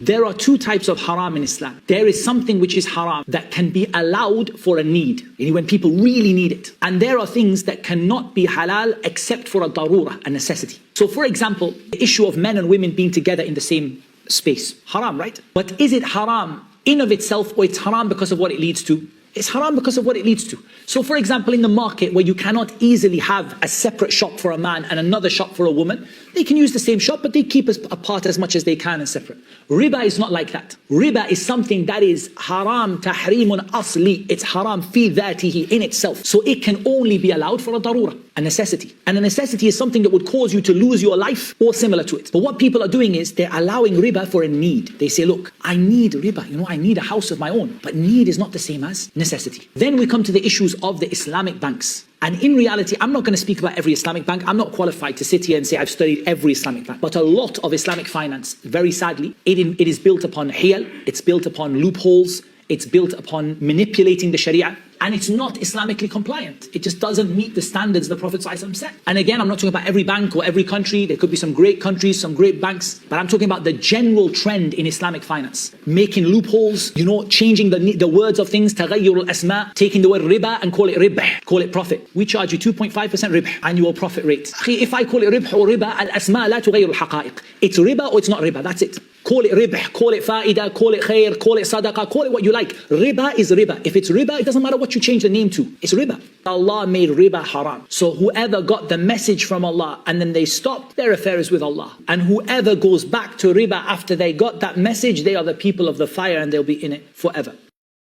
There are two types of haram in Islam. There is something which is haram that can be allowed for a need, when people really need it. And there are things that cannot be halal except for a darura, a necessity. So for example, the issue of men and women being together in the same space. Haram, right? But is it haram in of itself, or it's haram because of what it leads to? It's haram because of what it leads to. So for example, in the market where you cannot easily have a separate shop for a man and another shop for a woman, they can use the same shop, but they keep us apart as much as they can and separate. Riba is not like that. Riba is something that is haram tahrimun asli. It's haram fi dhatihi, in itself. So it can only be allowed for a darura, a necessity. And a necessity is something that would cause you to lose your life or similar to it. But what people are doing is they're allowing riba for a need. They say, look, I need riba, I need a house of my own. But need is not the same as necessity. Then we come to the issues of the Islamic banks. And in reality, I'm not going to speak about every Islamic bank. I'm not qualified to sit here and say I've studied every Islamic bank. But a lot of Islamic finance, very sadly, it is built upon hiyal, it's built upon loopholes, it's built upon manipulating the Sharia, and it's not Islamically compliant. It just doesn't meet the standards the Prophet _SAW set. And again, I'm not talking about every bank or every country. There could be some great countries, some great banks, but I'm talking about the general trend in Islamic finance. Making loopholes, changing the words of things, taghayyur al-asma, taking the word riba and call it ribh, call it profit. We charge you 2.5% ribh, annual profit rate. If I call it ribh or riba, al-asma la tughayyir al-haqa'iq. It's riba or it's not riba, that's it. Call it ribh, call it faida, call it khair, call it sadaqah, call it what you like. Riba is riba. If it's riba, it doesn't matter what you change the name to. It's riba. Allah made riba haram. So whoever got the message from Allah and then they stopped, their affair is with Allah. And whoever goes back to riba after they got that message, they are the people of the fire and they'll be in it forever.